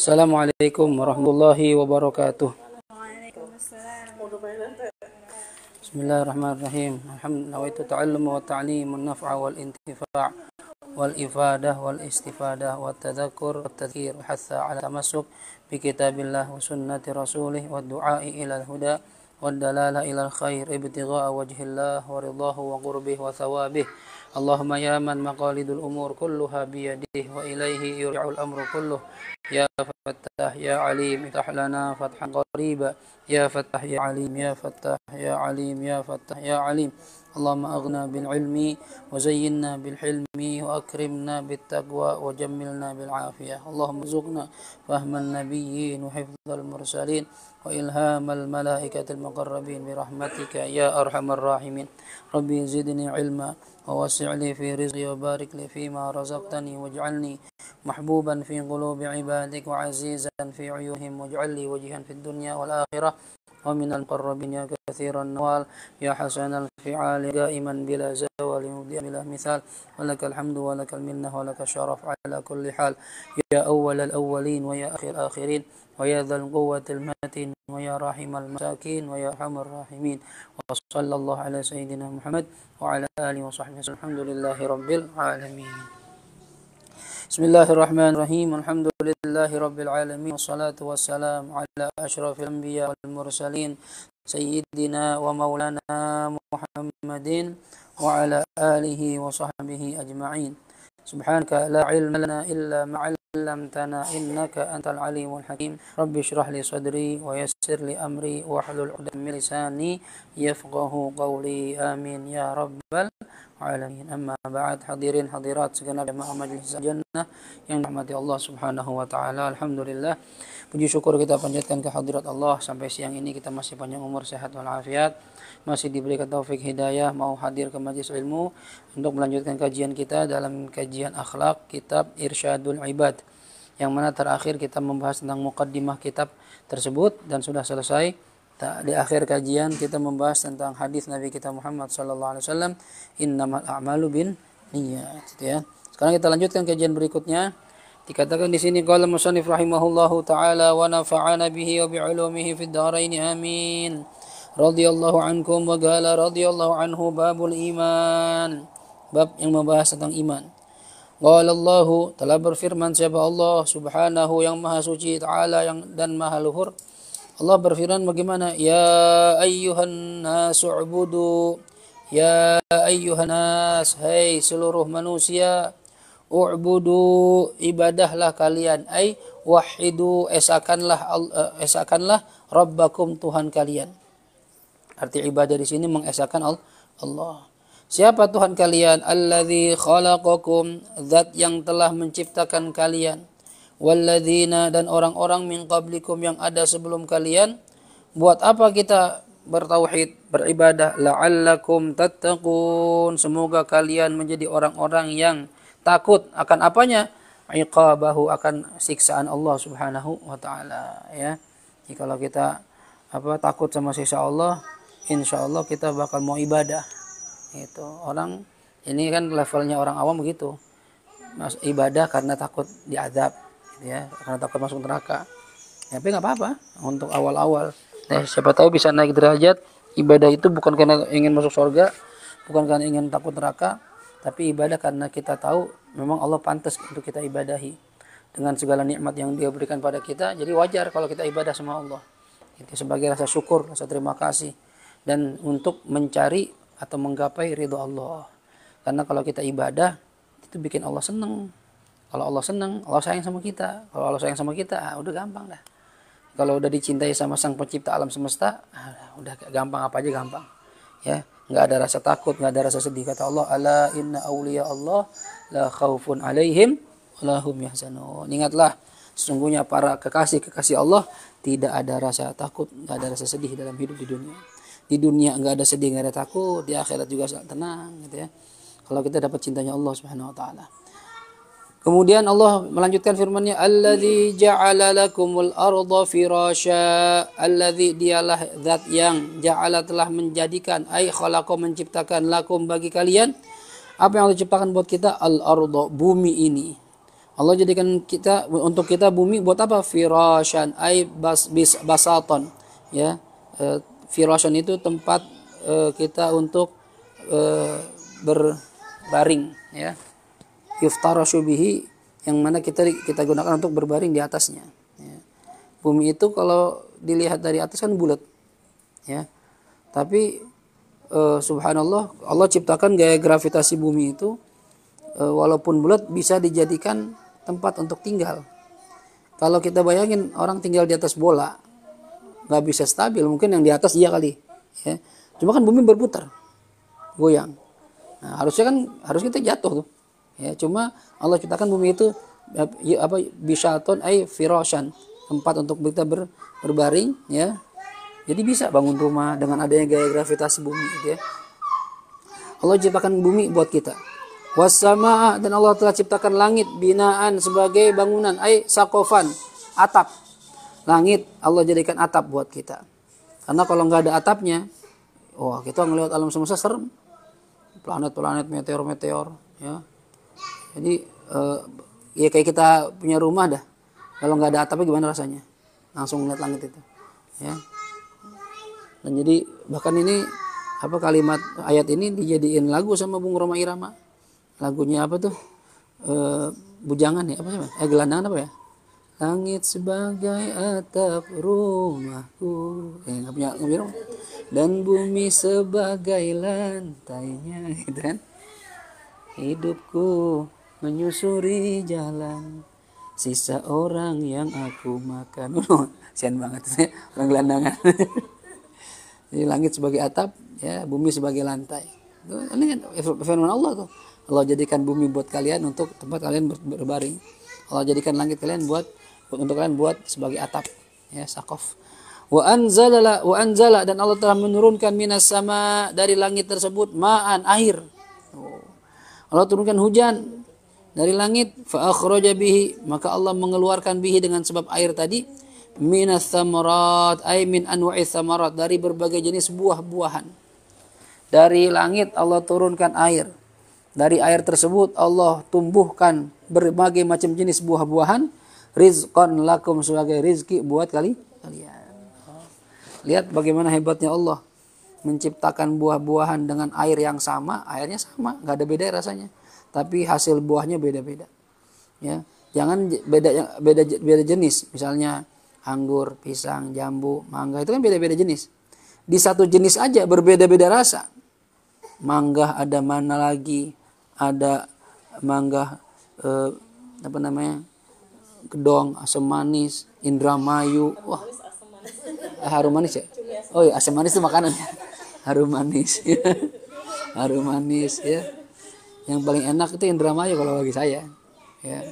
Assalamualaikum warahmatullahi wabarakatuh. Waalaikumsalam. Bismillahirrahmanirrahim. Alhamdulillah ta'allum wa ta'lim wa naf'a wal intifa' wal ifadah wal istifadah wa tadhakkur wa tadhkir wa hatha ala tamassuk bi kitabillah wa sunnati rasulih wa du'ai ila al-huda wa dalala ila al-khair ibtigha'a wajhillah wa ridahu wa qurbih wa thawabih. Allahumma ya man maqalidul umur kulluha biyadih wa ilaihi yurja'ul amru kulluh. Ya Fattah ya Alim iftah lana fathan qariba. Ya Fattah ya Alim ya Fattah ya Alim ya Fattah ya Alim. Allahumma aghna bil ilmi wa zayyinna bil hilmi wa akrimna bit taqwa wa jammilna bil afiyah. Allahumma zuqna fahman nabiyyin wa hifdzal mursalin wa ilhamal malaikatil muqarrabin bi rahmatika ya arhamar rahimin. Rabbi zidni ilma wa wasi' li fi rizqi wa barik li fi ma razaqtani waj'alni محبوبا في قلوب عبادك وعزيزا في عيونهم واجعل لي وجها في الدنيا والآخرة ومن المقربين يا كثير النوال يا حسن الفعال دائما بلا زوال مبدئا بلا مثال ولك الحمد ولك المنة ولك الشرف على كل حال يا أول الأولين ويا آخر الآخرين ويا ذا القوة المتين ويا راحم المساكين ويا أرحم الراحمين وصلى الله على سيدنا محمد وعلى آله وصحبه الحمد لله رب العالمين. Bismillahirrahmanirrahim. Alhamdulillahi rabbil alamin. Wassalatu wassalamu ala asyrafil anbiya wal mursalin sayyidina wa maulana Muhammadin wa ala alihi wa sahbihi ajma'in. Subhanaka la ilma lana illa ma 'allamtana innaka antal alimul hakim. Rabbi shrah li sadri wa yassir li amri wa hlul 'uqdatam min lisani yafqahu qawli. Amin ya rabbal alamin. Amma ba'd, hadirin hadirat segenap jemaah Majelis Jannah yang dirahmati Allah Subhanahu wa taala. Alhamdulillah, puji syukur kita panjatkan kehadirat Allah sampai siang ini kita masih panjang umur, sehat walafiat, masih diberikan taufik hidayah mau hadir ke majelis ilmu untuk melanjutkan kajian kita dalam kajian akhlak kitab Irsyadul Ibad, yang mana terakhir kita membahas tentang muqaddimah kitab tersebut dan sudah selesai. Di akhir kajian kita membahas tentang hadis Nabi kita Muhammad sallallahu alaihi wasallam, innamal a'malu bin niyyat, ya. Sekarang kita lanjutkan kajian berikutnya. Dikatakan di sini qala musannif rahimahullahu taala wa nafa'ana bihi wa bi 'ulumihi fid dharain amin. Radhiyallahu ankum wa qala radhiyallahu anhu babul iman. Bab yang membahas tentang iman. Qala Allah, telah berfirman siapa Allah Subhanahu yang maha suci taala yang dan maha luhur. Allah berfirman bagaimana? Ya ayyuhan nas u'budu. Ya ayyuhan nas, hai seluruh manusia, u'budu, ibadahlah kalian, ai wahidu, esakanlah rabbakum, Tuhan kalian. Arti ibadah di sini mengesahkan Allah. Siapa Tuhan kalian? Alladzi khalaqakum, zat yang telah menciptakan kalian. Walladzina, dan orang-orang min qablikum, yang ada sebelum kalian. Buat apa kita bertauhid, beribadah? La'allakum tattaqun, semoga kalian menjadi orang-orang yang takut akan apanya? Iqabahu, akan siksaan Allah Subhanahu wa taala, ya. Jadi kalau kita takut sama siksa Allah, insyaallah kita bakal mau ibadah. Itu orang ini kan levelnya orang awam begitu. Ibadah karena takut diazab, ya, karena takut masuk neraka. Ya, tapi nggak apa-apa untuk awal-awal. Siapa tahu bisa naik derajat. Ibadah itu bukan karena ingin masuk surga, bukan karena ingin takut neraka, tapi ibadah karena kita tahu memang Allah pantas untuk kita ibadahi dengan segala nikmat yang Dia berikan pada kita. Jadi wajar kalau kita ibadah sama Allah. Itu sebagai rasa syukur, rasa terima kasih, dan untuk mencari atau menggapai ridho Allah. Karena kalau kita ibadah itu bikin Allah senang. Kalau Allah senang, Allah sayang sama kita. Kalau Allah sayang sama kita, udah gampang dah. Kalau udah dicintai sama Sang Pencipta alam semesta, udah gampang, apa aja gampang. Ya, nggak ada rasa takut, nggak ada rasa sedih. Kata Allah, ala inna awliya Allah la khaufun alaihim wa lahum yahzanun. Ingatlah, sesungguhnya para kekasih Allah tidak ada rasa takut, nggak ada rasa sedih dalam hidup di dunia. Di dunia nggak ada sedih, nggak ada takut. Di akhirat juga tenang, gitu ya. Kalau kita dapat cintanya Allah Subhanahu wa taala. Kemudian Allah melanjutkan firman-Nya, alladzi ja'ala lakumul arda firasya. Alladzi, dialah zat yang ja'ala, telah menjadikan, ai khalaqa, menciptakan, lakum, bagi kalian. Apa yang Allah ciptakan buat kita? Al arda, bumi ini. Allah jadikan kita untuk kita bumi buat apa? Firasyan ay basaton, ya. Firasyan itu tempat kita untuk berbaring, ya. Yuftarashu bihi, yang mana kita gunakan untuk berbaring di atasnya, ya. Bumi itu kalau dilihat dari atas kan bulat, ya. Tapi subhanallah, Allah ciptakan gaya gravitasi bumi itu walaupun bulat bisa dijadikan tempat untuk tinggal. Kalau kita bayangin orang tinggal di atas bola, nggak bisa stabil. Mungkin yang di atas iya kali, ya. Cuma kan bumi berputar, goyang. Nah, harus kita jatuh tuh, ya. Cuma Allah ciptakan bumi itu bishaton ay firasyan, tempat untuk kita berbaring, ya. Jadi bisa bangun rumah dengan adanya gaya gravitasi bumi, gitu ya. Allah ciptakan bumi buat kita. Wassamaa, dan Allah telah ciptakan langit binaan sebagai bangunan, ay sakofan, atap. Langit Allah jadikan atap buat kita. Karena kalau nggak ada atapnya, wah, kita ngelihat alam semesta serem. Planet-planet, meteor-meteor, ya. Jadi ya kayak kita punya rumah dah. Kalau nggak ada atapnya gimana rasanya? Langsung ngeliat langit itu, ya. Dan jadi bahkan ini kalimat ayat ini dijadiin lagu sama Bung Roma Irama. Lagunya apa tuh? Bujangan ya, apa sih? Gelandangan apa ya? Langit sebagai atap rumahku. Nggak punya rumah. Dan bumi sebagai lantainya, gitu kan? Hidupku menyusuri jalan, sisa orang yang aku makan. Sian banget sih, orang gelandangan. Jadi langit sebagai atap, ya, bumi sebagai lantai. Ini kan fenomena Allah tuh. Allah jadikan bumi buat kalian untuk tempat kalian berbaring. Allah jadikan langit kalian untuk kalian buat sebagai atap, ya, saqaf. Wa anzala, dan Allah telah menurunkan minas sama, dari langit tersebut, ma'an, air. Allah turunkan hujan dari langit, fa akhraja bihi, maka Allah mengeluarkan bihi dengan sebab air tadi, minas samarat ay min anwa'i samarat, dari berbagai jenis buah-buahan. Dari langit Allah turunkan air. Dari air tersebut Allah tumbuhkan berbagai macam jenis buah-buahan, rizqan lakum, sebagai rizki buat kalian. Lihat bagaimana hebatnya Allah menciptakan buah-buahan dengan air yang sama, airnya sama, nggak ada beda rasanya, tapi hasil buahnya beda-beda, ya. Jangan beda jenis, misalnya anggur, pisang, jambu, mangga, itu kan beda-beda jenis. Di satu jenis aja berbeda-beda rasa. Mangga ada mana lagi, ada mangga gedong, asam manis, Indramayu, wah, harum manis ya. Oh ya, asam manis itu makanan. Harum manis, ya. Harum manis, ya. Yang paling enak itu Indramayu kalau bagi saya, ya.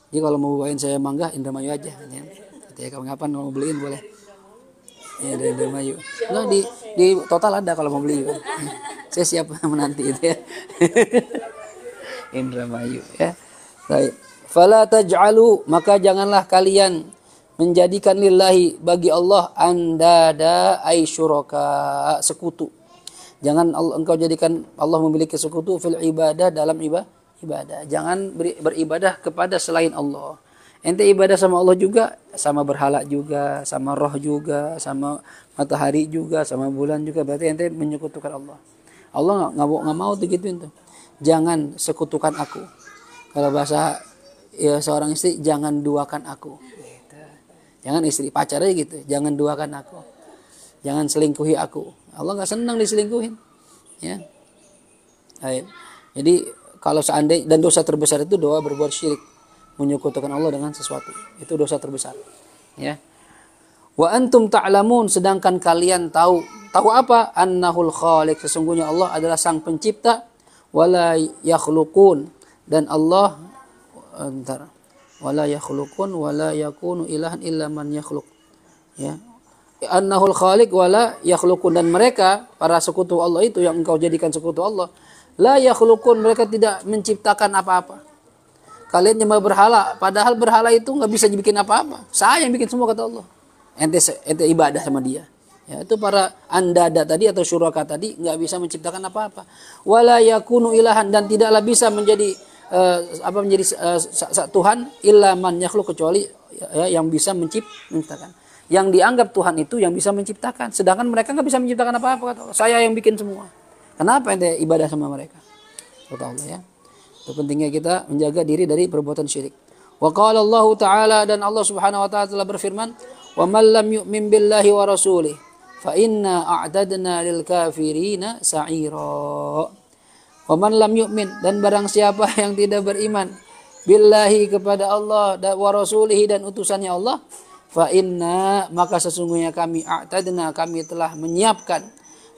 Jadi kalau mau bawain saya mangga, Indramayu aja, ya. Ya, kapan-kapan mau beliin boleh. Ya, dari Indramayu. Nah, di total ada kalau mau beli. Ya. Saya siap menanti itu, ya. Indramayu, ya. Baik. Fala taj'alu, maka janganlah kalian menjadikan lillahi, bagi Allah, andada ay syuraka, sekutu. Jangan engkau jadikan Allah memiliki sekutu fil ibadah, dalam ibadah. Jangan beribadah kepada selain Allah. Ente ibadah sama Allah juga, sama berhala juga, sama roh juga, sama matahari juga, sama bulan juga, berarti ente menyekutukan Allah. Allah nggak mau digituin tuh. Jangan sekutukan aku. Kalau bahasa ya seorang istri, jangan duakan aku. Gitu. Jangan istri, pacar aja gitu. Jangan duakan aku. Jangan selingkuhi aku. Allah nggak senang diselingkuhin. Ya. Baik. Jadi kalau seandainya, dan dosa terbesar itu doa berbuat syirik, menyekutukan Allah dengan sesuatu. Itu dosa terbesar. Ya. Wa antum ta'lamun, sedangkan kalian tahu apa? Annahul khaliq, sesungguhnya Allah adalah sang pencipta, wala yakhluqun, dan Allah wala yakhluqun wala yakunu ilahan illa man yakhluq, ya. Annahul khaliq wala yakhluqun, dan mereka para sekutu Allah itu yang engkau jadikan sekutu Allah, la yakhluqun, mereka tidak menciptakan apa-apa. Kalian nyembah berhala, padahal berhala itu nggak bisa dibikin apa-apa. Saya yang bikin semua, kata Allah. Ente ibadah sama dia. Ya, itu para andada tadi atau syuraka tadi nggak bisa menciptakan apa-apa. Wala yakunu ilahan, dan tidaklah bisa menjadi menjadi Tuhan illa man yakhluq, kecuali ya, yang bisa menciptakan. Yang dianggap Tuhan itu yang bisa menciptakan, sedangkan mereka nggak bisa menciptakan apa-apa, kata Allah. Saya yang bikin semua. Kenapa ente ibadah sama mereka? Kata Allah, ya. Itu pentingnya kita menjaga diri dari perbuatan syirik. Wa qala Allah Ta'ala, dan Allah Subhanahu wa taala telah berfirman, "Wa man lam yu'min billahi wa rasulih fa inna a'tadna lil kafirina sa'ira." Wa man lam yu'min, dan barang siapa yang tidak beriman billahi, kepada Allah wa rasulihi, dan utusannya Allah, fa inna, maka sesungguhnya kami a'tadna, kami telah menyiapkan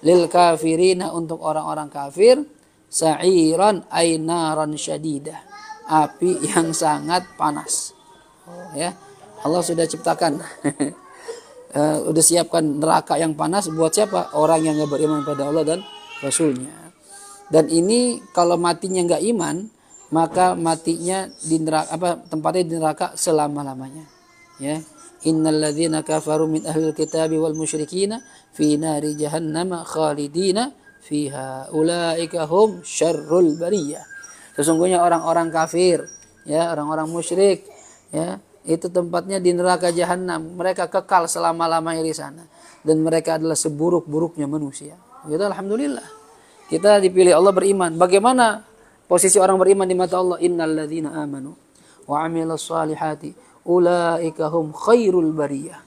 lil kafirina, untuk orang-orang kafir, sa'iran ay naran syadidah, api yang sangat panas. Ya, Allah sudah ciptakan udah siapkan neraka yang panas buat siapa? Orang yang nggak beriman pada Allah dan Rasulnya. Dan ini kalau matinya nggak iman, maka matinya di neraka, tempatnya di neraka selama-lamanya. Ya, innal ladzina kafaru min ahlil kitabi wal musyrikina fi nari jahannam khalidina fiha ulaika hum syarrul bariyah. Sesungguhnya orang-orang kafir, ya, orang-orang musyrik, ya, itu tempatnya di neraka jahanam. Mereka kekal selama-lamanya di sana, dan mereka adalah seburuk-buruknya manusia. Gitu, alhamdulillah. Kita dipilih Allah beriman. Bagaimana posisi orang beriman di mata Allah? Innal ladzina amanu wa 'amilus solihati ulaika hum khairul bariyah.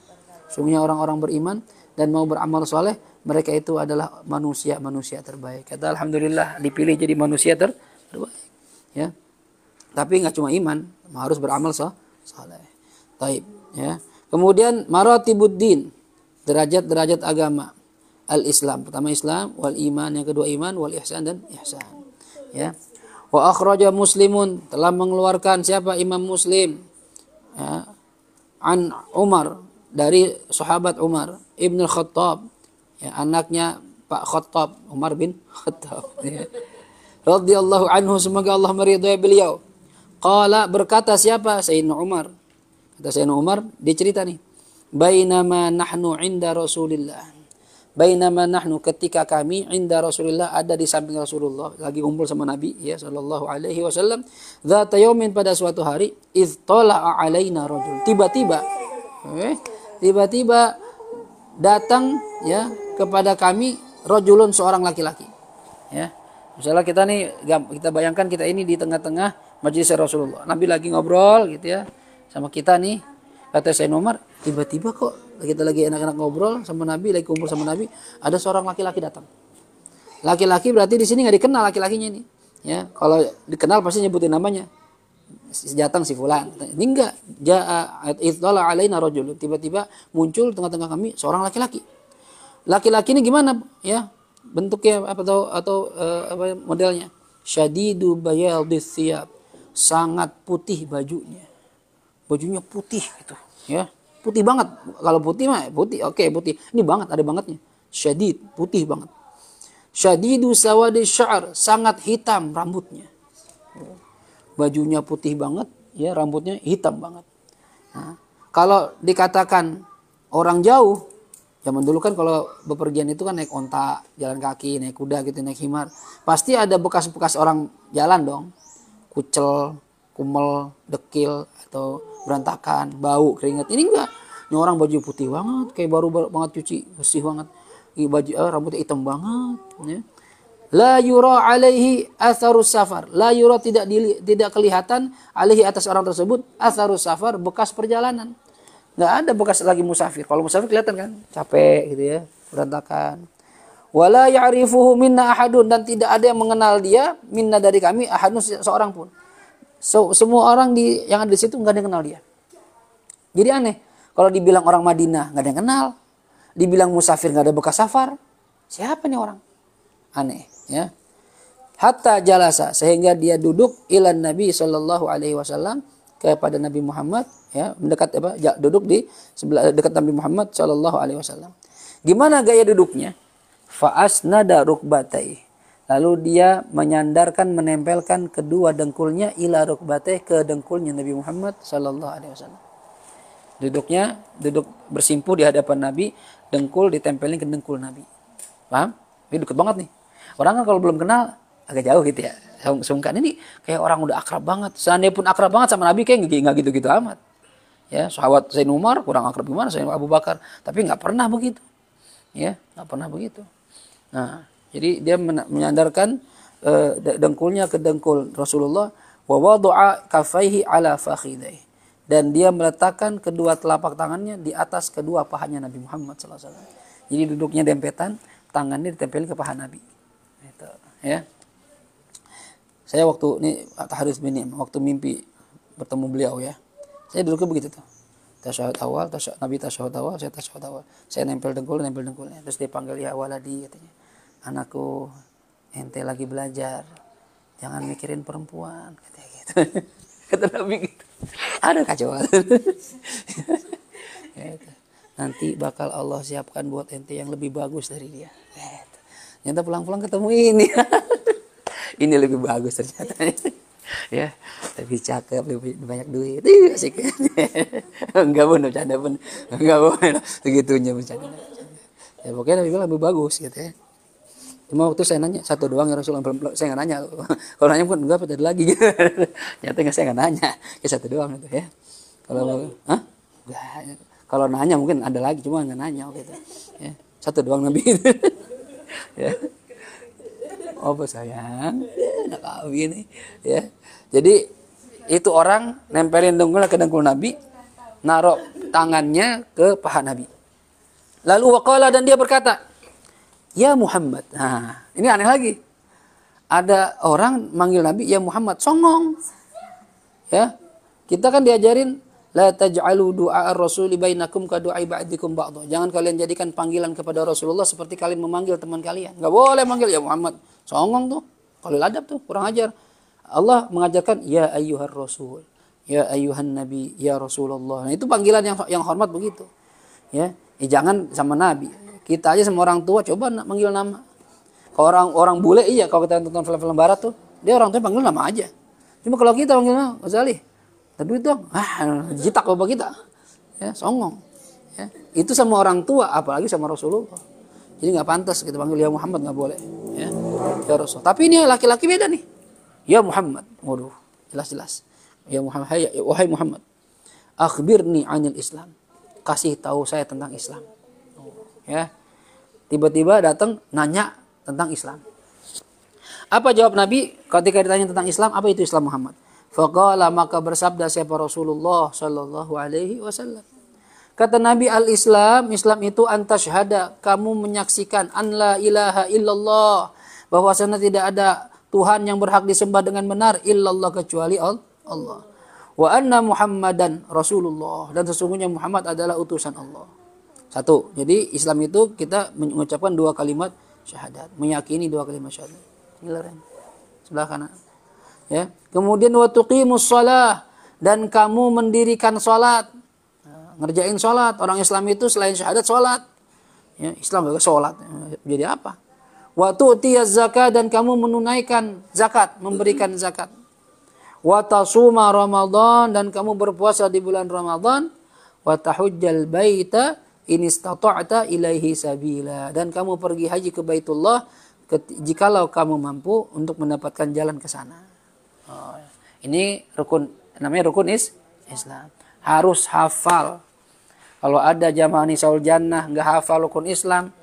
Sesungguhnya orang-orang beriman dan mau beramal soleh, mereka itu adalah manusia-manusia terbaik. Kata alhamdulillah dipilih jadi manusia terbaik. Ya. Tapi nggak cuma iman, harus beramal soleh. Taib, ya. Kemudian maratibuddin, derajat-derajat agama. Al-Islam, pertama Islam, wal iman, yang kedua iman, wal ihsan, dan ihsan. Ya. Wa akhraja Muslimun, telah mengeluarkan siapa? Imam Muslim. Ya. An Umar, dari sahabat Umar Ibn Khattab, ya, anaknya Pak Khattab, Umar bin Khattab, ya. Radhiyallahu anhu, semoga Allah meridhai beliau. Qala, berkata siapa? Sayyidina Umar. Kata Sayyidina Umar, dia cerita nih. Bainama nahnu inda Rasulillah. Bainama nahnu, ketika kami inda Rasulillah, ada di samping Rasulullah, lagi kumpul sama Nabi, ya, sallallahu alaihi wasallam. Dzata yaumin, pada suatu hari, idz tala'a alaina rajul. Tiba-tiba datang, ya, kepada kami rajulun, seorang laki-laki. Ya. Misalnya kita bayangkan kita ini di tengah-tengah majelis Rasulullah. Nabi lagi ngobrol gitu, ya, sama kita nih. Kata Sayyidina Umar, tiba-tiba kok kita lagi enak-enak ngobrol sama Nabi, lagi kumpul sama Nabi, ada seorang laki-laki datang. Laki-laki berarti di sini nggak dikenal laki-lakinya ini. Ya, kalau dikenal pasti nyebutin namanya. Datang si fulan. Ini enggak. Ja'a idzala alaina rajul. Tiba-tiba muncul tengah-tengah kami seorang laki-laki. Laki-laki ini gimana, ya? Bentuknya atau modelnya? Syadidu bayadis thiyab. Sangat putih bajunya. Bajunya putih gitu, ya. Putih banget. Kalau putih mah putih, oke, putih. Ini banget, ada bangetnya. Syadid, putih banget. Syadidu sawadi sya'ar, sangat hitam rambutnya. Bajunya putih banget, ya, rambutnya hitam banget. Nah, kalau dikatakan orang jauh, zaman dulu kan kalau bepergian itu kan naik onta, jalan kaki, naik kuda gitu, naik himar. Pasti ada bekas-bekas orang jalan dong. Kucel, kumel, dekil, atau berantakan, bau, keringat. Ini enggak. Ini orang baju putih banget, kayak baru banget cuci, bersih banget. Baju rambutnya hitam banget, ya. La yura alaihi atharus safar. La yura, tidak kelihatan alaihi, atas orang tersebut, atharus safar, bekas perjalanan. Enggak ada bekas lagi musafir. Kalau musafir kelihatan kan, capek gitu, ya, berantakan. Wala ya'rifuhu minna ahadun, dan tidak ada yang mengenal dia minna, dari kami, ahadun, seorang pun. Semua orang yang ada di situ nggak ada yang kenal dia. Jadi aneh. Kalau dibilang orang Madinah nggak ada yang kenal, dibilang musafir nggak ada bekas safar, siapa nih orang? Aneh, ya. Hatta jalasa, sehingga dia duduk ilan Nabi Shallallahu Alaihi Wasallam, kepada Nabi Muhammad, ya, mendekat duduk di sebelah dekat Nabi Muhammad Shallallahu Alaihi Wasallam. Gimana gaya duduknya? Fa'asnada rukbatai. Lalu dia menyandarkan, menempelkan kedua dengkulnya ila rukbatih, ke dengkulnya Nabi Muhammad sallallahu alaihi wasallam. Duduk bersimpuh di hadapan Nabi, dengkul ditempelin ke dengkul Nabi. Paham? Ini dekat banget nih. Orang kan kalau belum kenal agak jauh gitu, ya. Sungkan ini kayak orang udah akrab banget. Seandainya pun akrab banget sama Nabi kayak nggak gitu-gitu amat. Ya, sahabat Sayyidina Umar kurang akrab gimana Sayyidina Abu Bakar, tapi nggak pernah begitu. Ya, nggak pernah begitu. Nah, jadi dia menyandarkan dengkulnya ke dengkul Rasulullah, wa wada'a kaffaihi ala fakhidaihi, dan dia meletakkan kedua telapak tangannya di atas kedua pahanya Nabi Muhammad SAW. Jadi duduknya dempetan, tangannya ditempelin ke paha Nabi. Gitu, ya. Saya waktu ini tahadits bin waktu mimpi bertemu beliau ya. Saya duduknya begitu tuh. Tasyahud awal, Nabi tasyahud awal, saya tasyahud awal. Saya nempel dengkulnya. Terus dipanggil ya waladi katanya. Anakku, ente lagi belajar. Jangan mikirin perempuan katanya gitu. Kata Nabi gitu. Ada kacau. Gitu. Nanti bakal Allah siapkan buat ente yang lebih bagus dari dia. Gitu. Ternyata pulang-pulang ketemu ini. Ini lebih bagus ternyata. Ya, lebih cakep, lebih banyak duit. Asik. Enggak benar bercanda pun. Enggak boleh segitunya bercanda. Ya pokoknya Nabi bilang lebih bagus gitu ya. Cuma waktu saya nanya satu doang ya Rasulullah, saya nggak nanya. Kalau nanya pun enggak ada lagi gitu. Nyata saya nggak nanya. Ya satu doang itu ya. Kalau enggak. Kalau nanya mungkin ada lagi, cuma nggak nanya gitu. Ya, satu doang Nabi itu. Ya. Apa sayang? Nak kawin nih, ya. Jadi itu orang nempelin dengkulnya ke dengkul Nabi, naruh tangannya ke paha Nabi. Lalu waqala, dan dia berkata, "Ya Muhammad." Nah, ini aneh lagi. Ada orang manggil Nabi, "Ya Muhammad," songong. Ya. Kita kan diajarin la taj'alu du'a ar-rasuli bainakum ka du'a ba'dikum ba'dha. Jangan kalian jadikan panggilan kepada Rasulullah seperti kalian memanggil teman kalian. Enggak boleh manggil ya Muhammad. Songong tuh. Qalil adab tuh, kurang ajar. Allah mengajarkan ya ayyuhar rasul, ya ayyuhan nabi, ya Rasulullah. Nah, itu panggilan yang hormat begitu. Ya, jangan sama nabi. Kita aja sama orang tua coba manggil nama. Kalau orang bule iya, kalau kita nonton film-film barat tuh, dia orang tua panggil nama aja. Cuma kalau kita panggil nama, Ghazali, tapi itu jitak bapak kita. Ya, songong. Ya, itu sama orang tua, apalagi sama Rasulullah. Jadi nggak pantas kita panggil ya Muhammad, nggak boleh. Ya Rasul. Tapi ini laki-laki beda nih. Ya Muhammad. Waduh, jelas-jelas. Ya Muhammad, wahai Muhammad. Akhbirni 'anil Islam. Kasih tahu saya tentang Islam. Ya. Tiba-tiba datang nanya tentang Islam. Apa jawab Nabi ketika ditanya tentang Islam? Apa itu Islam Muhammad? Faqala, maka bersabda siapa Rasulullah sallallahu alaihi wasallam. Kata Nabi, al-Islam, Islam itu antasyhada, kamu menyaksikan an la ilaha illallah, bahwasanya tidak ada Tuhan yang berhak disembah dengan benar illallah, kecuali Allah. Wa anna Muhammadan Rasulullah, dan sesungguhnya Muhammad adalah utusan Allah. Satu. Jadi Islam itu kita mengucapkan dua kalimat syahadat, meyakini dua kalimat syahadat. Giliran sebelah kanan. Ya. Kemudian wa tuqimus shalah, dan kamu mendirikan salat. Ngerjain sholat. Orang Islam itu selain syahadat sholat. Ya, Islam juga sholat. Jadi apa? Wa tu'tiyaz zakat, dan kamu menunaikan zakat, memberikan zakat. Wa tasuma Ramadan, dan kamu berpuasa di bulan Ramadan. Wa tahujjal baita in istata'ta ilaihi sabila, dan kamu pergi haji ke Baitullah jikalau kamu mampu untuk mendapatkan jalan ke sana. Oh, ini rukun, namanya rukun Islam. Harus hafal. Kalau ada jamaah Nisaul Jannah nggak hafal rukun Islam,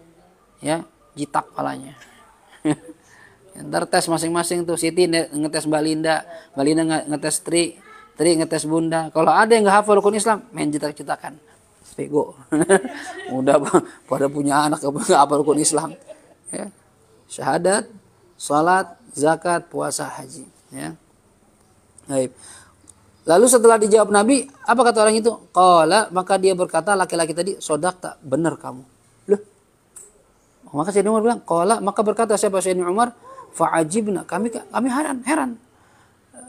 ya jitak palanya. Ntar tes masing-masing tuh, Siti ngetes Mbak Linda ngetes Tri ngetes Bunda. Kalau ada yang nggak hafal rukun Islam, main jitak-jitakan. Bego. Udah pada punya anak nggak hafal rukun Islam. Ya. Syahadat, salat, zakat, puasa, haji. Ya. Baik. Lalu setelah dijawab Nabi, apa kata orang itu? Qala, maka dia berkata, laki-laki tadi, sodaqta, benar kamu. Loh. Maka Sayyidina Umar bilang, qala, maka berkata siapa Sayyidina Umar, fa'ajibna, kami heran.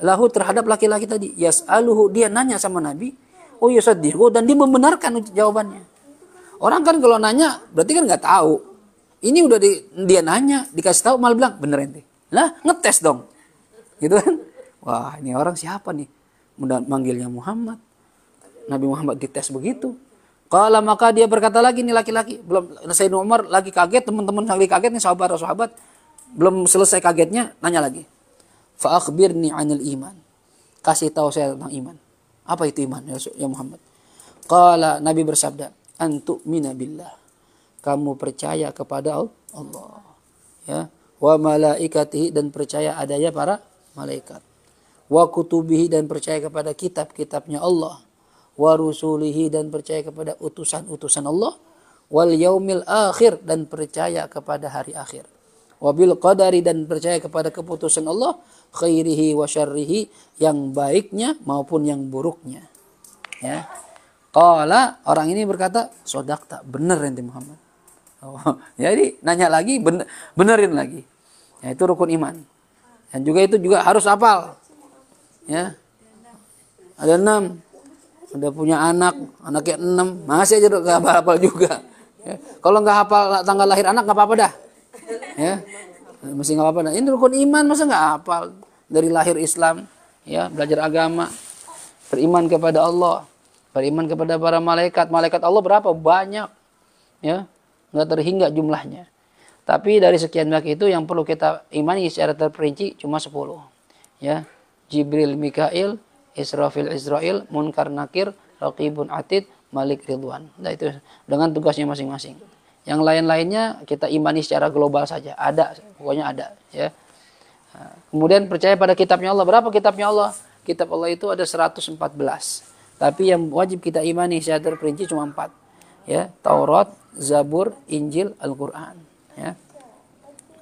Lahu, terhadap laki-laki tadi, yas'aluhu, dia nanya sama Nabi, oh yusaddiqu, dan dia membenarkan jawabannya. Orang kan kalau nanya, berarti kan nggak tahu. Ini udah dia nanya, dikasih tahu, malah bilang, bener ente. Lah, ngetes dong. Gitu kan? Wah, ini orang siapa nih? Mudah manggilnya Muhammad. Nabi Muhammad dites begitu. Qala, maka dia berkata lagi, nih laki-laki. Belum, Sayyidina Umar lagi kaget, teman-teman lagi kaget nih, sahabat. Belum selesai kagetnya, nanya lagi. Fa akhbirni 'anil iman. Kasih tahu saya tentang iman. Apa itu iman ya Muhammad? Qala, Nabi bersabda, antu'mina billah. Kamu percaya kepada Allah. Ya. Wa malaikatihi, dan percaya adanya para malaikat. Wa kutubihi, dan percaya kepada kitab-kitabnya Allah. Wa rusulihi, dan percaya kepada utusan-utusan Allah. Wal yaumil akhir, dan percaya kepada hari akhir. Wabil qadari, dan percaya kepada keputusan Allah, khairihi wa syarrihi, yang baiknya maupun yang buruknya. Ya. Qala, orang ini berkata, sodaqta, benar ente Muhammad. Oh, jadi nanya lagi, benerin lagi. Ya, itu rukun iman. Dan juga itu juga harus hafal. Ya. Ada 6. Udah punya anaknya 6, masih aja gak hafal juga. Ya. Kalau nggak hafal tanggal lahir anak nggak apa-apa dah. Ya. Masih nggak apa-apa. Nah, ini rukun iman, masa nggak hafal? Dari lahir Islam, ya, belajar agama, beriman kepada Allah, beriman kepada para malaikat. Malaikat Allah berapa? Banyak. Ya. Nggak terhingga jumlahnya. Tapi dari sekian banyak itu yang perlu kita imani secara terperinci cuma 10. Ya. Jibril, Mikail, Israfil, Israel, Munkar, Nakir, Raqibun, Atid, Malik, Ridwan. Nah, itu dengan tugasnya masing-masing. Yang lain-lainnya kita imani secara global saja. Ada, pokoknya ada. Ya. Kemudian percaya pada kitabnya Allah. Berapa kitabnya Allah? Kitab Allah itu ada 114. Tapi yang wajib kita imani secara terperinci cuma 4. Ya, Taurat, Zabur, Injil, Al-Quran. Ya.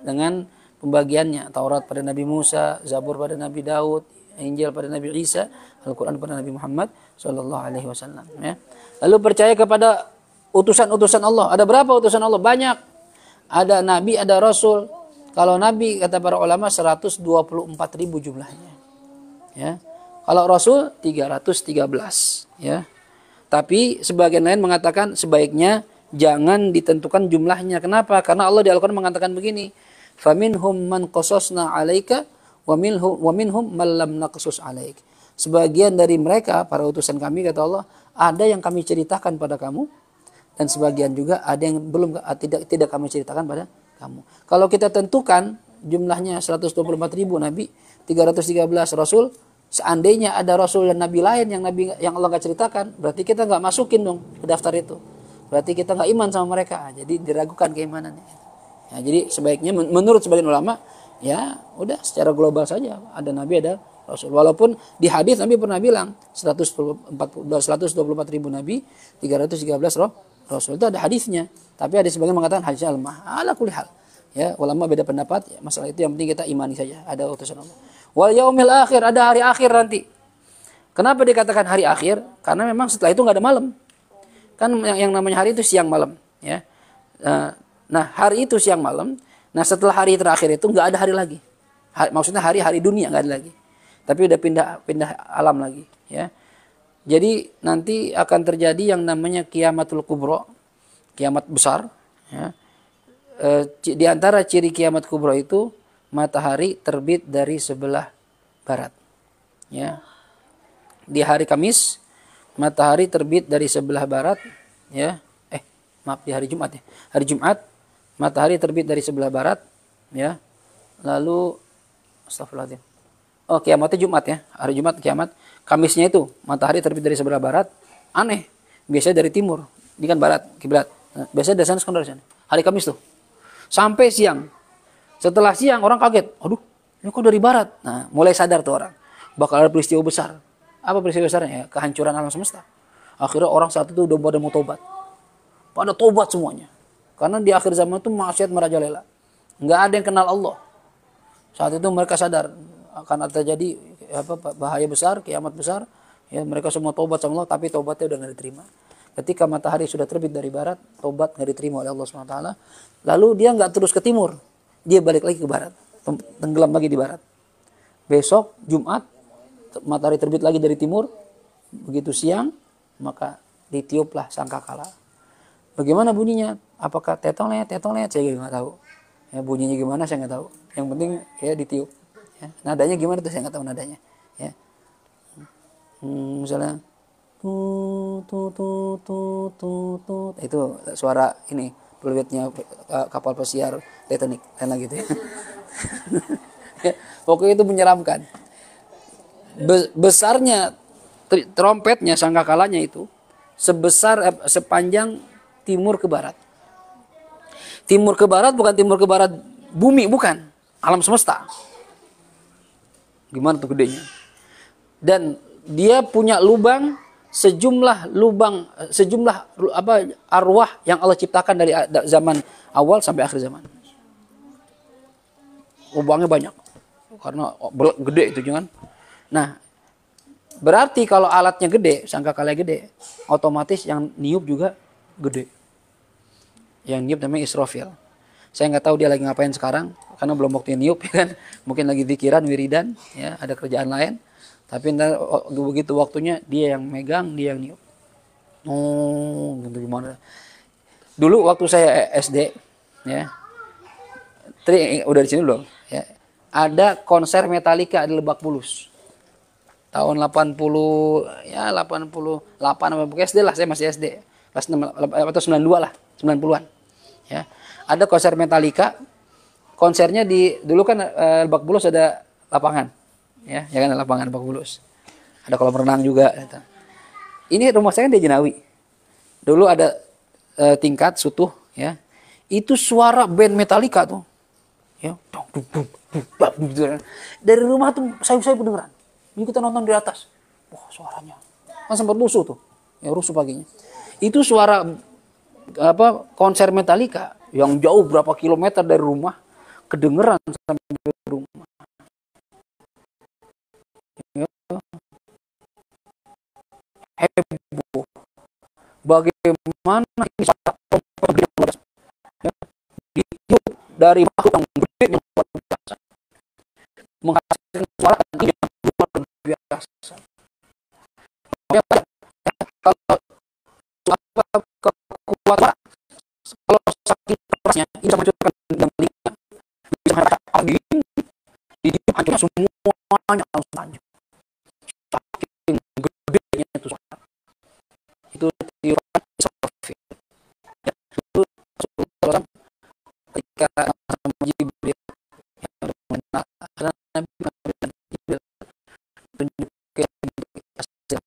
Dengan pembagiannya. Taurat pada Nabi Musa, Zabur pada Nabi Daud, Injil pada Nabi Isa, Al-Quran pada Nabi Muhammad Sallallahu Alaihi Wasallam. Ya. Lalu percaya kepada utusan-utusan Allah. Ada berapa utusan Allah? Banyak. Ada Nabi, ada Rasul. Kalau Nabi, kata para ulama, 124.000 jumlahnya. Ya. Kalau Rasul, 313. Ya. Tapi sebagian lain mengatakan sebaiknya jangan ditentukan jumlahnya. Kenapa? Karena Allah di Al-Quran mengatakan begini. Faminhum man qasasna 'alaika wa minhum man lam naqsus 'alaik. Sebagian dari mereka, para utusan kami, kata Allah, ada yang kami ceritakan pada kamu, dan sebagian juga ada yang belum, tidak kami ceritakan pada kamu. Kalau kita tentukan jumlahnya 124.000 Nabi, 313 Rasul, seandainya ada Rasul dan Nabi lain yang Allah nggak ceritakan, berarti kita nggak masukin dong ke daftar itu. Berarti kita nggak iman sama mereka. Jadi diragukan keimanannya. Ya, jadi sebaiknya menurut sebagian ulama, ya udah secara global saja, ada Nabi, ada Rasul. Walaupun di hadis Nabi pernah bilang 124.000 Nabi, 313 Rasul. Itu ada hadisnya. Tapi ada sebagian mengatakan hadisnya lemah. Ala kulli hal. Ya, ulama beda pendapat. Ya, masalah itu yang penting kita imani saja. Ada utusan Allah. Wal yaumil akhir, ada hari akhir nanti. Kenapa dikatakan hari akhir? Karena memang setelah itu nggak ada malam. Kan yang namanya hari itu siang malam. Ya. Nah, hari itu siang malam. Nah, setelah hari terakhir itu nggak ada hari lagi. Maksudnya hari dunia nggak ada lagi. Tapi udah pindah alam lagi. Ya. Jadi nanti akan terjadi yang namanya kiamatul kubro, kiamat besar. Ya. Di antara ciri kiamat kubro itu matahari terbit dari sebelah barat. Ya. Di hari Kamis matahari terbit dari sebelah barat. Ya. Maaf, di hari Jumat ya. Hari Jumat matahari terbit dari sebelah barat. Ya. Lalu astagfirullahaladzim. Oh, kiamatnya Jumat ya. Hari Jumat kiamat. Kamisnya itu matahari terbit dari sebelah barat. Aneh. Biasanya dari timur. Ini kan barat, kiblat. Nah, biasanya dari sana, sekarang dari sana. Hari Kamis tuh. Sampai siang. Setelah siang orang kaget. Aduh, ini kok dari barat. Nah, mulai sadar tuh orang. Bakal ada peristiwa besar. Apa peristiwa besarnya? Ya, kehancuran alam semesta. Akhirnya orang saat itu udah pada mau tobat. Pada tobat semuanya. Karena di akhir zaman itu maksiat merajalela. Nggak ada yang kenal Allah. Saat itu mereka sadar akan terjadi bahaya besar, kiamat besar. Ya, mereka semua tobat sama Allah, tapi tobatnya udah nggak diterima. Ketika matahari sudah terbit dari barat, tobat nggak diterima oleh Allah SWT. Lalu dia nggak terus ke timur, dia balik lagi ke barat, tenggelam lagi di barat. Besok Jumat, matahari terbit lagi dari timur. Begitu siang, maka ditiuplah sangkakala. Bagaimana bunyinya? Apakah tetolet? Saya nggak tahu. Ya, bunyinya gimana saya nggak tahu. Yang penting ya ditiup. Ya. Nadanya gimana tuh saya nggak tahu nadanya. Ya. Misalnya itu suara ini peluitnya kapal pesiar Titanic, lain gitu ya. Pokoknya itu menyeramkan. Besarnya trompetnya sangkakalanya itu sepanjang timur ke barat. Timur ke barat bukan timur ke barat bumi, bukan. Alam semesta. Gimana tuh gedenya? Dan dia punya sejumlah arwah yang Allah ciptakan dari zaman awal sampai akhir zaman. Lubangnya banyak. Karena gede itu jangan. Nah, berarti kalau alatnya gede, sangkakalanya gede, otomatis yang niup juga gede. Yang niup namanya Israfil. Saya nggak tahu dia lagi ngapain sekarang, karena belum waktunya niup, ya kan? Mungkin lagi pikiran, wiridan, ya, ada kerjaan lain. Tapi ntar begitu waktunya dia yang megang, dia yang niup. Oh, gitu gimana? Dulu waktu saya SD, ya, udah di sini belum? Ya, ada konser Metallica di Lebak Bulus. Tahun 80, ya 88, SD lah, saya masih SD. Kelas 6 atau 92 lah, 90-an. Ya. Ada konser Metallica. Konsernya dulu kan Lebak Bulus ada lapangan. Ya kan ada lapangan Lebak Bulus. Ada kolam renang juga gitu. Ini rumah saya kan di Jenawi. Dulu ada tingkat Sutuh, ya. Itu suara band Metallica tuh. Ya, dari rumah tuh saya beneran. Ini kita nonton di atas. Wah, suaranya. Kan sempat rusuh tuh. Ya, rusuh paginya. Itu suara konser Metallica yang jauh berapa kilometer dari rumah kedengeran sampai rumah. Ya. Heboh. Bagaimana ini ditiup dari makhluk yang gede yang luar biasa. Menghasilkan suara yang luar biasa. Kalau kekuatan, kalau saking kerasnya, ini bisa menghancurkan yang telinga, bisa menghancurkan angin, didiam hancurnya semuanya langsung hancur. Saking gedenya itu suara. Itu tiupan Israfil. Ya, itu Rasulullah ketika sama Jibril karena Nabi Jibril tunjukkan hasil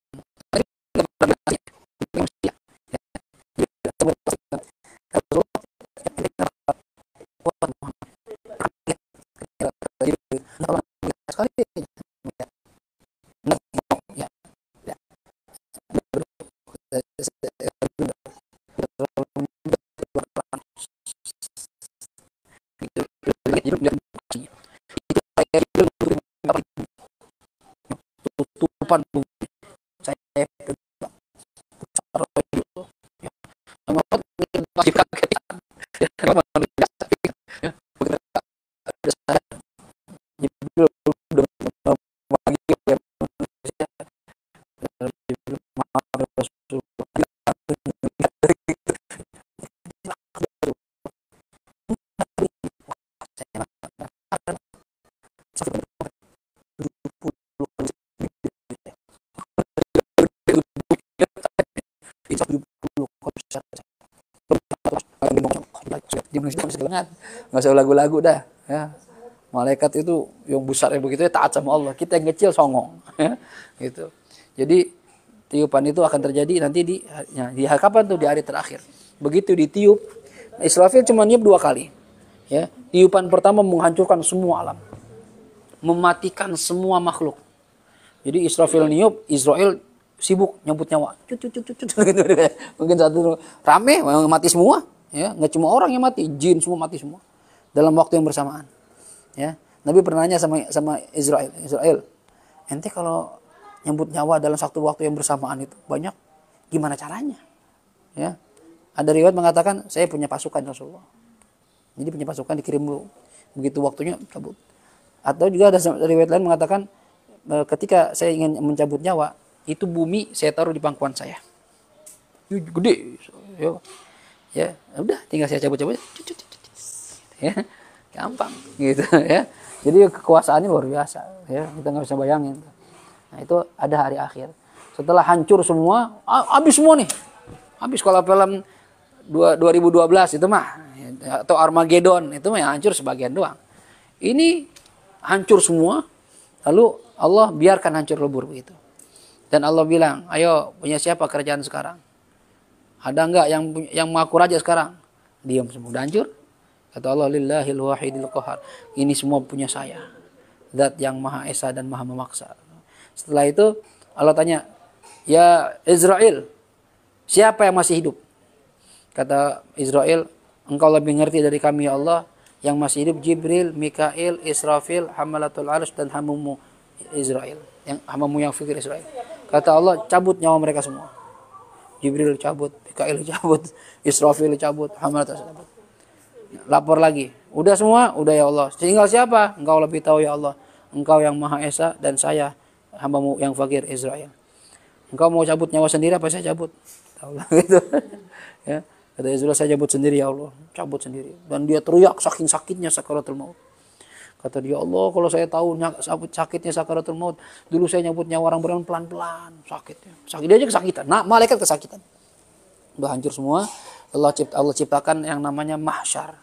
tutupan bumi saya nggak usah lagu-lagu dah, ya. Malaikat itu yang besar yang begitu ya taat sama Allah, kita yang kecil songong, ya, gitu. Jadi tiupan itu akan terjadi nanti di kapan tuh, di hari terakhir. Begitu ditiup, Israfil cuma niup 2 kali, ya. Tiupan pertama menghancurkan semua alam, mematikan semua makhluk. Jadi Israfil niup, Israel sibuk nyambut nyawa, mungkin satu rame mati semua, ya. Nggak cuma orang yang mati, jin semua mati semua dalam waktu yang bersamaan, ya. Nabi pernah nanya sama Israel, ente kalau nyambut nyawa dalam satu waktu yang bersamaan itu banyak, gimana caranya, ya. Ada riwayat mengatakan saya punya pasukan Rasulullah, jadi punya pasukan dikirim dulu, begitu waktunya cabut. Atau juga ada riwayat lain mengatakan ketika saya ingin mencabut nyawa, itu bumi saya taruh di pangkuan saya, gede, ya udah tinggal saya cabut-cabut, ya gampang gitu, ya. Jadi kekuasaannya luar biasa, ya, kita nggak bisa bayangin. Nah, itu ada hari akhir setelah hancur semua, habis semua nih, habis. Kalau film 2012 itu mah, atau Armageddon itu mah yang hancur sebagian doang. Ini hancur semua. Lalu Allah biarkan hancur lebur begitu. Dan Allah bilang, ayo punya siapa kerajaan sekarang? Ada enggak yang mengaku raja sekarang? Diam semua, udah hancur. Kata Allah, lillahil wahidil qahar. Ini semua punya saya. Zat yang Maha Esa dan Maha Memaksa. Setelah itu Allah tanya, ya Israel, siapa yang masih hidup? Kata Israel, engkau lebih ngerti dari kami ya Allah. Yang masih hidup Jibril, Mikail, Israfil, Hamalatul Arsh dan hamamu Israel. Yang hamamu yang fikir Israel. Kata Allah, cabut nyawa mereka semua. Jibril cabut, Mikail cabut, Israfil cabut, Hamalatul Arsh cabut. Lapor lagi. Udah semua? Udah ya Allah. Tinggal siapa? Engkau lebih tahu ya Allah. Engkau yang Maha Esa dan saya hambamu yang fakir Israel. Engkau mau cabut nyawa sendiri apa saya cabut? Tahu lah gitu. Ya. Kata Israel, saya cabut sendiri ya Allah. Cabut sendiri. Dan dia teriak saking sakitnya sakaratul maut. Kata dia, Allah kalau saya tahu sakitnya sakaratul maut, dulu saya nyabut nyawa orang beriman pelan-pelan. Sakitnya. Sakit dia aja kesakitan. Nah, malaikat kesakitan. Udah hancur semua. Allah ciptakan yang namanya mahsyar.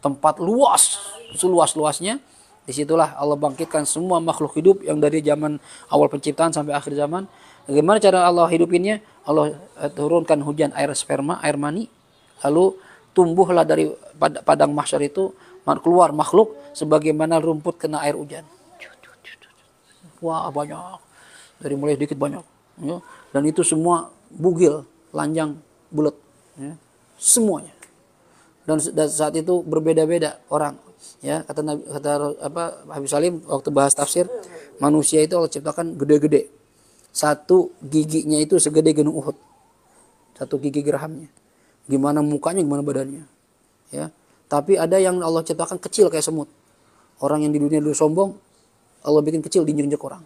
Tempat luas. Seluas-luasnya. Disitulah Allah bangkitkan semua makhluk hidup yang dari zaman awal penciptaan sampai akhir zaman. Bagaimana cara Allah hidupinnya? Allah turunkan hujan air sperma, air mani. Lalu tumbuhlah dari padang mahsyar itu keluar makhluk sebagaimana rumput kena air hujan. Wah banyak. Dari mulai sedikit banyak. Ya. Dan itu semua bugil, lanjang, bulat. Ya. Semuanya. Dan saat itu berbeda-beda orang. Ya, kata Habib Salim waktu bahas tafsir, manusia itu Allah ciptakan gede-gede. Satu giginya itu segede gunung Uhud. Satu gigi geraham. Gimana mukanya, gimana badannya. Ya. Tapi ada yang Allah ciptakan kecil kayak semut. Orang yang di dunia dulu sombong, Allah bikin kecil diinjek orang.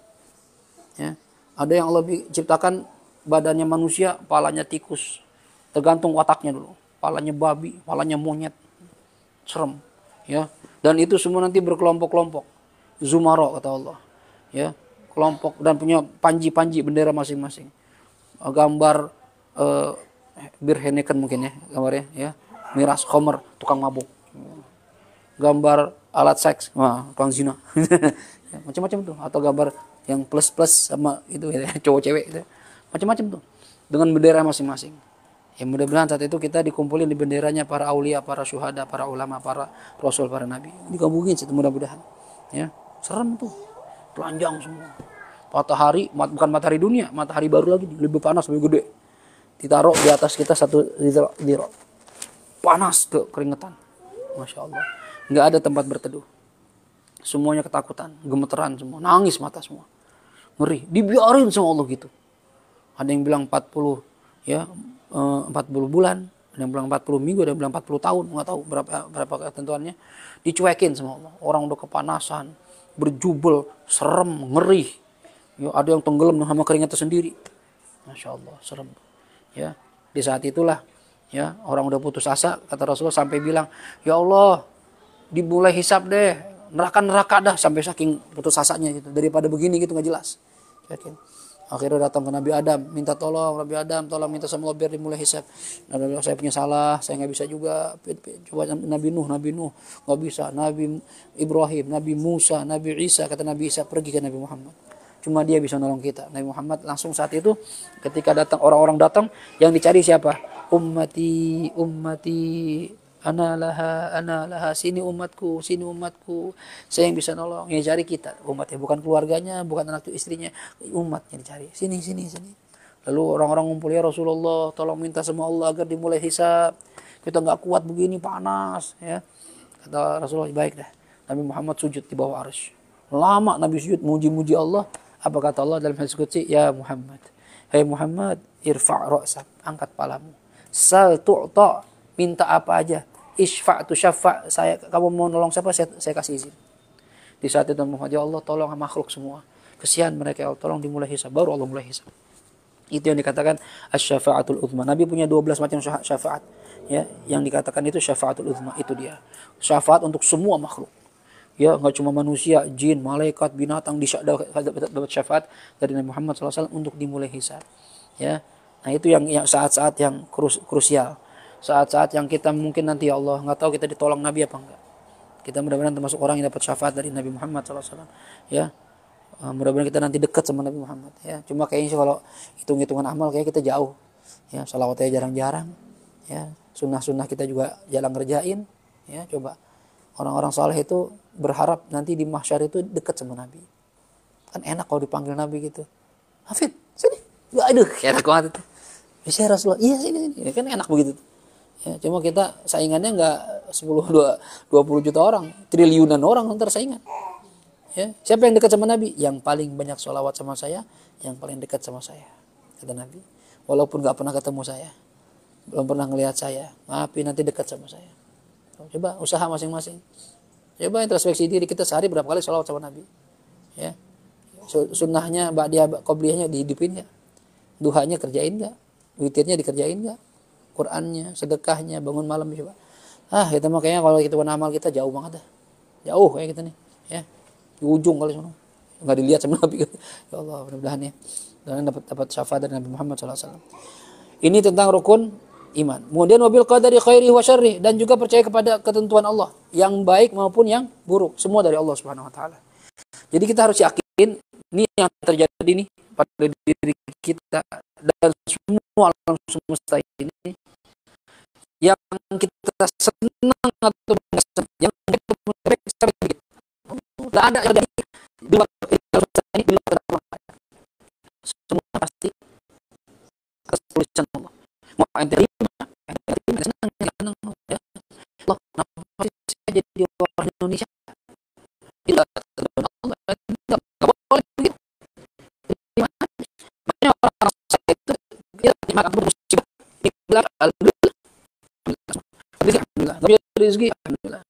Ya. Ada yang Allah ciptakan badannya manusia, palanya tikus. Tergantung wataknya dulu. Palanya babi, palanya monyet. Serem. Ya. Dan itu semua nanti berkelompok-kelompok. Zumaro kata Allah. Ya. Kelompok dan punya panji-panji bendera masing-masing. Gambar bir Heineken mungkin ya gambarnya ya. Miras Khomer, tukang mabuk. Gambar alat seks, tukang zina. Macam-macam tuh. Atau gambar yang plus-plus sama itu ya, cowok cewek gitu. Macam-macam tuh. Dengan bendera masing-masing. Ya mudah-mudahan saat itu kita dikumpulin di benderanya para aulia, para syuhada, para ulama, para rasul, para nabi. Digabungin situ mudah-mudahan. Ya, serem tuh. Telanjang semua. Matahari, bukan matahari dunia, matahari baru lagi, lebih panas, lebih gede. Ditaruh di atas kita satu diro. Panas tuh, keringetan. Masya Allah. Nggak ada tempat berteduh. Semuanya ketakutan, gemeteran semua, nangis mata semua. Ngeri, dibiarin sama Allah gitu. Ada yang bilang 40 ya, 40 bulan, ada yang bilang 40 minggu, ada yang bilang 40 tahun, nggak tahu berapa ketentuannya. Dicuekin sama Allah. Orang udah kepanasan, berjubel, serem, ngeri. Ya, ada yang tenggelam sama keringatnya sendiri. Masya Allah, serem. Ya, di saat itulah ya orang udah putus asa, kata Rasulullah sampai bilang, ya Allah, dimulai hisab deh, neraka dah, sampai saking putus asanya gitu. Daripada begini gitu nggak jelas. Yakin. Akhirnya datang ke Nabi Adam, minta tolong Nabi Adam, tolong minta sama Allah biar dimulai hisab. Nabi saya punya salah, saya nggak bisa juga. Coba Nabi Nuh nggak bisa. Nabi Ibrahim, Nabi Musa, Nabi Isa, kata Nabi Isa pergi ke Nabi Muhammad. Cuma dia bisa nolong kita. Nabi Muhammad langsung saat itu ketika datang orang-orang datang, yang dicari siapa? Ummati, ana laha, sini umatku. Saya yang bisa nolong. Yang cari kita, umatnya, bukan keluarganya, bukan anak istrinya, umatnya dicari. Sini. Lalu orang-orang ngumpul, ya Rasulullah, tolong minta sama Allah agar dimulai hisab. Kita nggak kuat begini, panas, ya. Kata Rasulullah, baik dah. Nabi Muhammad sujud di bawah arsy. Lama Nabi sujud muji-muji Allah. Apa kata Allah dalam hadis qudsi? Ya Muhammad, hai Muhammad, irfa' ra'sak, angkat palamu. Sal tu'ta, minta apa aja. Isfa' tu syafa', kamu mau nolong siapa, saya kasih izin. Di saat itu Muhammad, ya Allah tolong makhluk semua. Kesian mereka, ya Allah tolong dimulai hisab. Baru Allah mulai hisab. Itu yang dikatakan asy-syafa'atul uzma. Nabi punya 12 macam syafaat. Ya, yang dikatakan itu syafa'atul uzma, itu dia. Syafaat untuk semua makhluk. Ya, nggak cuma manusia, jin, malaikat, binatang dapat syafaat dari Nabi Muhammad SAW untuk dimulai hisab. Ya, nah itu yang saat-saat yang krusial, saat-saat yang kita mungkin nanti ya Allah nggak tahu kita ditolong Nabi apa enggak. Kita mudah-mudahan termasuk orang yang dapat syafaat dari Nabi Muhammad SAW. Ya, mudah-mudahan kita nanti dekat sama Nabi Muhammad. Ya, cuma kayaknya kalau hitung-hitungan amal kayak kita jauh. Ya, salawatnya jarang-jarang. Ya, sunnah-sunnah kita juga jarang ngerjain. Ya, coba orang-orang saleh itu berharap nanti di mahsyar itu dekat sama Nabi. Kan enak kalau dipanggil Nabi gitu. Hafid, sini. Ya, aduh, enak banget itu. Bisa Rasulullah. Iya, sini. Ya, kan enak begitu. Ya, cuma kita saingannya nggak 20 juta orang, triliunan orang ntar saingan. Ya, siapa yang dekat sama Nabi? Yang paling banyak sholawat sama saya, yang paling dekat sama saya, kata Nabi. Walaupun nggak pernah ketemu saya, belum pernah ngelihat saya, tapi nanti dekat sama saya. Coba usaha masing-masing. Coba introspeksi diri kita sehari berapa kali sholawat sama Nabi. Ya, sunnahnya, ba'diyah, qobliyahnya dihidupin nggak? Duhanya kerjain nggak? Witirnya dikerjain nggak? Qurannya, sedekahnya, bangun malam coba. Kita mah kayaknya kalau hitungan amal kita jauh banget dah. Jauh kayak kita nih, ya. Di ujung kali sana. Enggak dilihat sama Nabi. Ya Allah, mudah-mudahan ya. Dan dapat syafaat dari Nabi Muhammad SAW. Ini tentang rukun iman. Kemudian wabil qadari khairi wa syarri, dan juga percaya kepada ketentuan Allah, yang baik maupun yang buruk, semua dari Allah Subhanahu wa taala. Jadi kita harus yakin ini yang terjadi nih pada diri kita dan semua alam semesta ini, yang kita senang atau enggak senang, yang kita begitu. Tidak ada yang dari di luar ini, di luar Allah. Semua pasti atas tulisan Allah. Mau ente terima, senang, senang. Ya Allah, kenapa saya jadi orang Indonesia? Tidak, Allah tidak boleh begitu. Makanya orang saya itu dia terima musibah. Alhamdulillah. Alhamdulillah. Tapi rezeki alhamdulillah.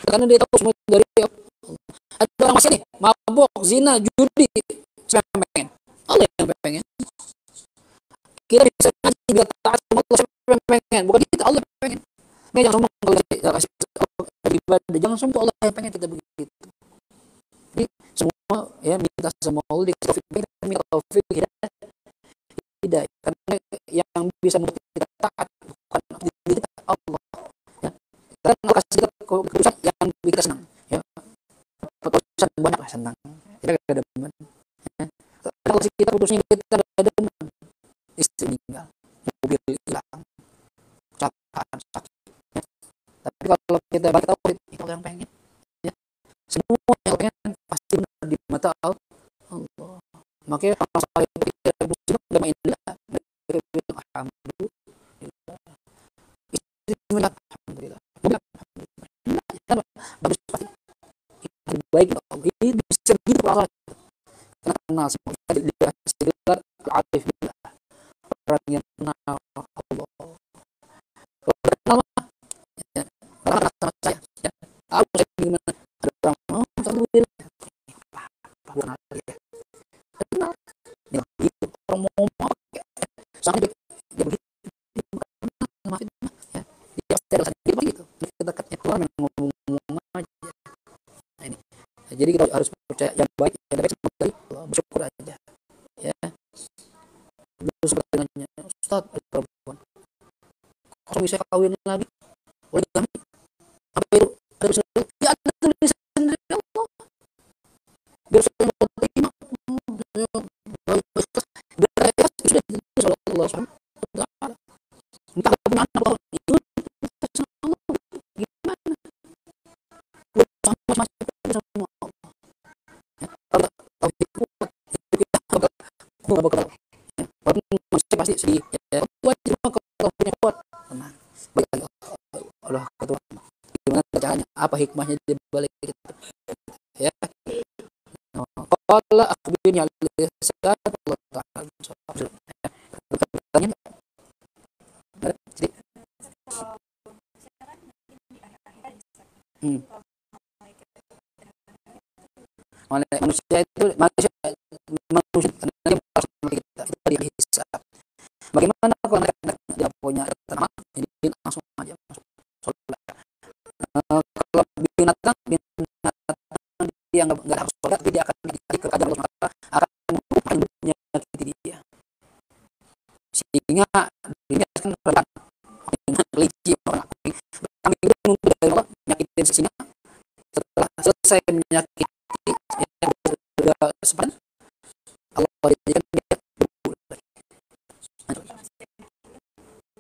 Karena dia tahu semua dari Allah. Ada orang masih nih mabuk, zina, judi, siapa yang pengen? Allah yang pengen. Kita bisa ngaji bila taat sama Allah, siapa yang pengen? Bukan kita, Allah yang pengen. Jangan sombong kalau ibadah, jangan sombong, Allah yang pengen kita begitu. Jadi semua ya minta sama Allah, minta taufik hidayah. Karena yang bisa membuat kita taat bukan diri kita, Allah. Ya. Karena Allah kasih kita keputusan yang bikin kita senang. Ya. Keputusan banyak lah senang. Kita ada demen. Ya. Kalau kita putusnya kita ada demen, istri meninggal, mobil hilang, kecelakaan, sakit. Ya. Tapi kalau kita balik tahu itu yang pengen. Ya. Semua yang pengen pasti benar di mata Allah. Makanya kalau saya pikir muslim agama indah, alhamdulillah, alhamdulillah, bagus pasti baik Allah. Ini bisa begitu Allah. Karena semua dia sekitar arif billah, orang yang kenal Allah. Kenal ya, orang sama saya. Ya. Aku saya gimana? Ada orang mau alhamdulillah. Kenal ya. Kenal. Ya, itu orang mau sampai dia begitu. Maafin ya. Dia terus begitu. Kita katanya Tuhan yang ngomong aja. Nah, ini. Nah, jadi kita harus percaya yang baik semua dari Allah, bersyukur aja. Ya. Terus pertanyaannya, Ustaz, perempuan. Kalau bisa kawin lagi, boleh kami? Apa itu? Ya ada tulisan dari Allah. Biar saya mau terima. Biar saya sudah ditulis oleh Allah SWT. Entah punya anak Allah itu gimana? Sama semua Allah. Kalau tauhid kuat itu kita nggak bakal. Walaupun manusia pasti sedih. Ya, kuat cuma kalau punya kuat tenang. Baik Allah ketua. Gimana caranya? Apa hikmahnya di balik itu? Ya. Qala akhbirni alaihi salam Allah Ta'ala. Tanya manusia itu manusia kita itu dihisab. Bagaimana kalau dia punya tanah ini langsung aja masuk surga. Kalau binatang dia nggak harus surga, tapi dia akan ke kadar Allah akan menyakiti dia. Sehingga ini akan pelan licin orang kambing itu nunggu dari Allah nyakitin sini selesai menyakiti sepan Allah jadikan dia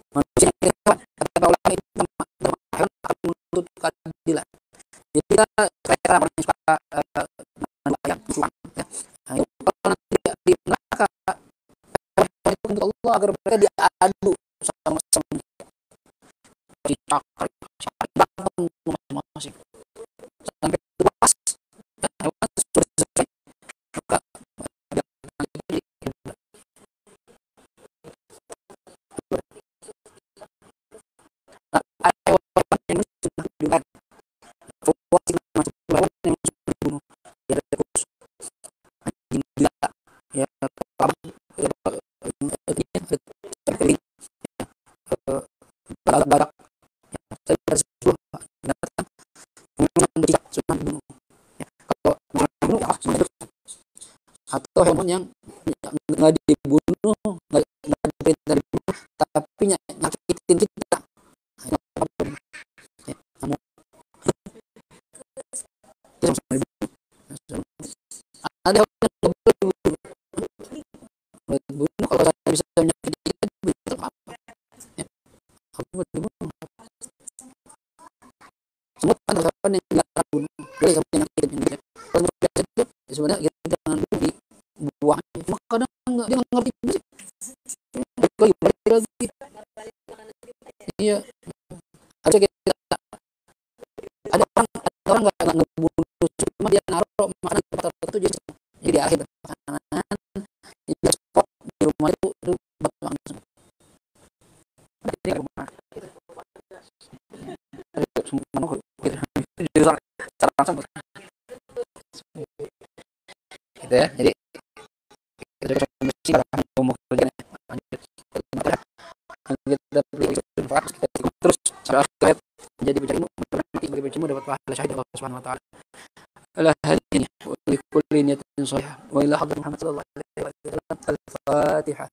manusia yang kata ulama itu hewan akan menuntut keadilan. Jadi mereka orang yang suka yang curang ya. Kalau nanti di neraka itu untuk Allah agar mereka diadu sama-sama dicakar bangun masing-masing sampai puas ya, hewan sudah selesai maka hewan yang sudah dibunuh hewan yang sudah dibunuh ya terus anjing gila ya badak-badak saya pada sepuluh binatang tidak sudah dibunuh ya. Kalau dibunuh ya atau hewan yang nggak dibunuh nggak diperintah dibunuh tapi nyakitin kita ya, namun itu sama dibunuh. Ada hewan yang nggak boleh dibunuh kalau saya bisa menyakiti kita dibunuh apa ya aku mau dibunuh semua ada hewan yang nggak bunuh boleh kamu nyakitin ini kalau itu sebenarnya kita jangan dulu dibuang cuma kadang nggak dia nggak ngerti sih balik lagi iya harusnya kita ada orang nggak ngebunuh cuma dia naruh makanan di tempat tertentu jadi akhir makanan dia spot di rumah itu langsung di rumah itu secara langsung gitu ya. Jadi kita mesti mau kerjanya lanjut kita terus sampai jadi baca ilmu nanti bagi baca ilmu dapat pahala syahid Allah Subhanahu wa taala. Ala hadini wa li kulli niyatin shaliha wa ila hadrat Muhammad sallallahu alaihi wasallam al-Fatihah.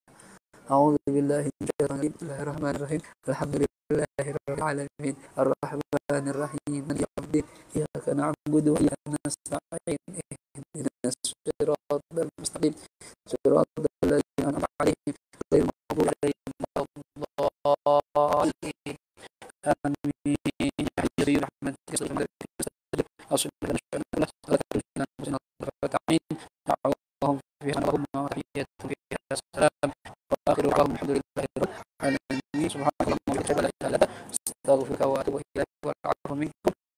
أعوذ بالله من الشيطان الرجيم بسم الله الرحمن الرحيم الحمد لله رب العالمين الرحمن الرحيم مالك يوم الدين إياك نعبد وإياك نستعين اهدنا الصراط المستقيم صراط الذين أنعمت عليهم غير المغضوب عليهم ولا الضالين آمين يا رحمتك